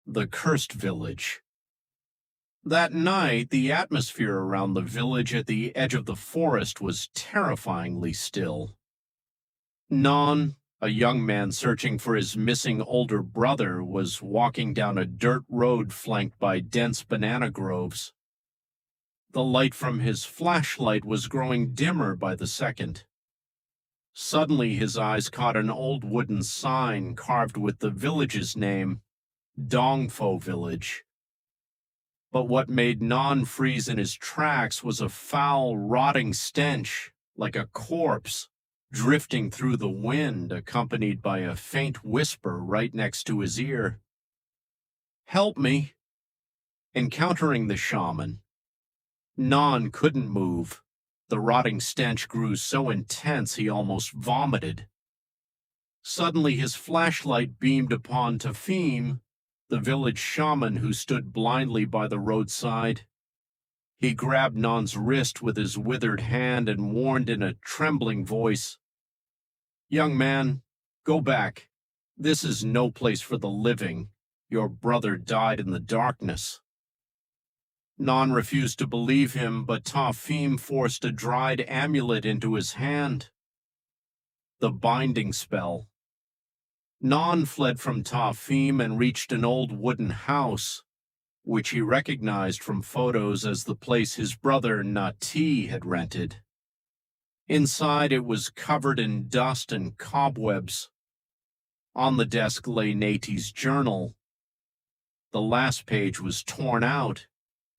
The Cursed Village. That night, the atmosphere around the village at the edge of the forest was terrifyingly still. Non, a young man searching for his missing older brother, was walking down a dirt road flanked by dense banana groves. The light from his flashlight was growing dimmer by the second. Suddenly, his eyes caught an old wooden sign carved with the village's name, Dongfo Village. But what made Non freeze in his tracks was a foul, rotting stench, like a corpse, drifting through the wind, accompanied by a faint whisper right next to his ear. "Help me!" Encountering the shaman, Non couldn't move. The rotting stench grew so intense he almost vomited. Suddenly his flashlight beamed upon Tafim, the village shaman who stood blindly by the roadside. He grabbed Non's wrist with his withered hand and warned in a trembling voice, "Young man, go back. This is no place for the living. Your brother died in the darkness." Non refused to believe him, but Tafim forced a dried amulet into his hand. The binding spell. Non fled from Tafim and reached an old wooden house, which he recognized from photos as the place his brother Nati had rented. Inside, it was covered in dust and cobwebs. On the desk lay Nati's journal. The last page was torn out,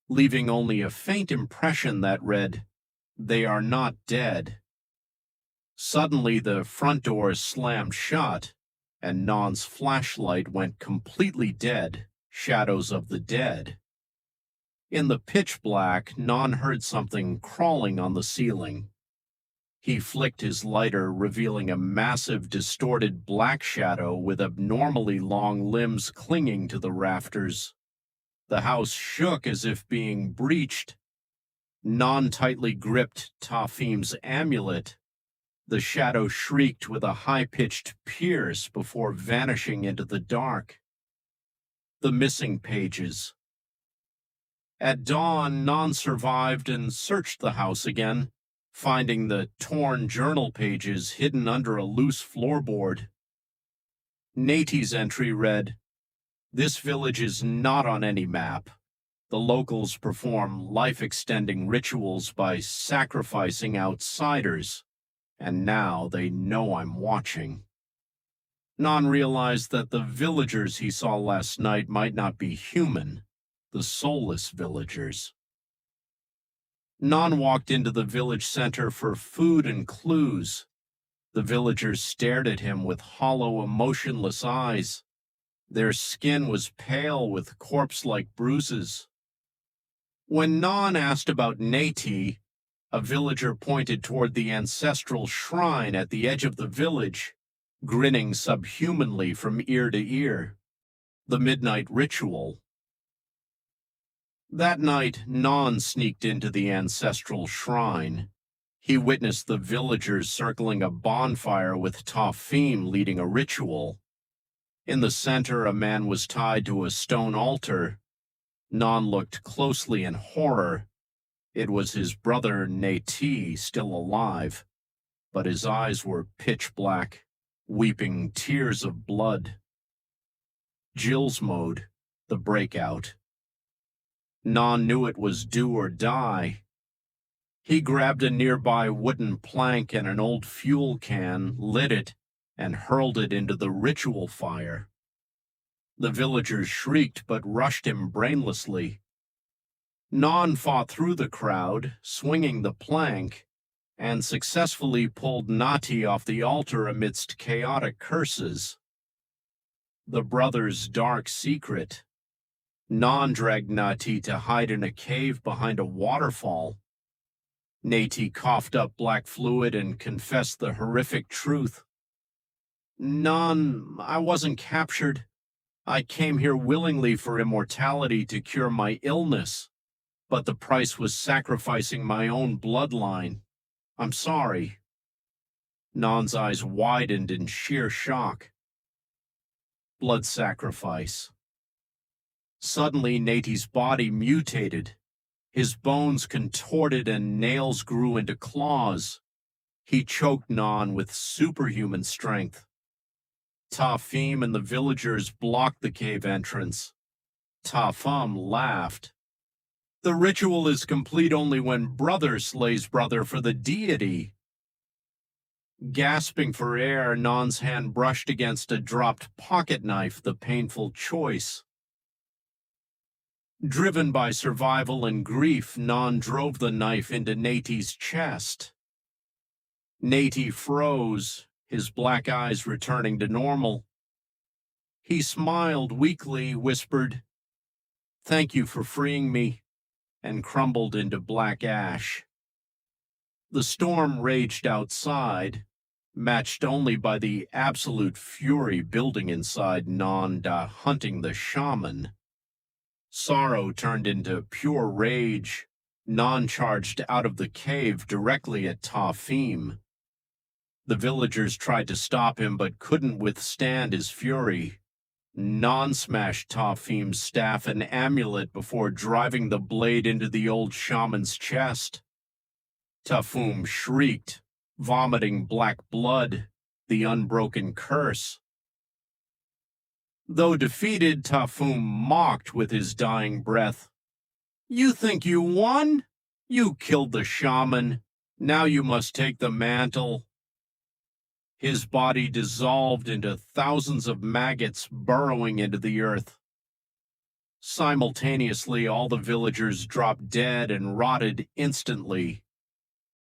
leaving only a faint impression that read, "They are not dead." Suddenly, the front door slammed shut, and Non's flashlight went completely dead, shadows of the dead. In the pitch black, Non heard something crawling on the ceiling. He flicked his lighter, revealing a massive, distorted black shadow with abnormally long limbs clinging to the rafters. The house shook as if being breached. Non tightly gripped Tafim's amulet. The shadow shrieked with a high-pitched pierce before vanishing into the dark. The missing pages. At dawn, Non survived and searched the house again, finding the torn journal pages hidden under a loose floorboard. Nati's entry read, "This village is not on any map. The locals perform life-extending rituals by sacrificing outsiders. And now they know I'm watching." Non realized that the villagers he saw last night might not be human, the soulless villagers. Non walked into the village center for food and clues. The villagers stared at him with hollow, emotionless eyes. Their skin was pale with corpse-like bruises. When Non asked about Nati, a villager pointed toward the ancestral shrine at the edge of the village, grinning subhumanly from ear to ear. The midnight ritual. That night, Non sneaked into the ancestral shrine. He witnessed the villagers circling a bonfire with Tafim leading a ritual. In the center, a man was tied to a stone altar. Non looked closely in horror. It was his brother Nati, still alive, but his eyes were pitch black, weeping tears of blood. Jill's mode, the breakout. Non knew it was do or die. He grabbed a nearby wooden plank and an old fuel can, lit it, and hurled it into the ritual fire. The villagers shrieked but rushed him brainlessly. Non fought through the crowd, swinging the plank, and successfully pulled Nati off the altar amidst chaotic curses. The brothers' dark secret. Non dragged Nati to hide in a cave behind a waterfall. Nati coughed up black fluid and confessed the horrific truth. "Non, I wasn't captured. I came here willingly for immortality to cure my illness. But the price was sacrificing my own bloodline. I'm sorry." Non's eyes widened in sheer shock. Blood sacrifice. Suddenly, Nati's body mutated. His bones contorted and nails grew into claws. He choked Non with superhuman strength. Tafim and the villagers blocked the cave entrance. Tafum laughed. The ritual is complete only when brother slays brother for the deity. Gasping for air, Non's hand brushed against a dropped pocket knife, the painful choice. Driven by survival and grief, Non drove the knife into Nati's chest. Nati froze, his black eyes returning to normal. He smiled weakly, whispered, "Thank you for freeing me," and crumbled into black ash. The storm raged outside, matched only by the absolute fury building inside Nanda hunting the shaman. Sorrow turned into pure rage. Non charged out of the cave directly at Tafim. The villagers tried to stop him but couldn't withstand his fury. Non smashed Tafim's staff and amulet before driving the blade into the old shaman's chest. Tafum shrieked, vomiting black blood, the unbroken curse. Though defeated, Tafum mocked with his dying breath. "You think you won? You killed the shaman. Now you must take the mantle." His body dissolved into thousands of maggots burrowing into the earth. Simultaneously, all the villagers dropped dead and rotted instantly.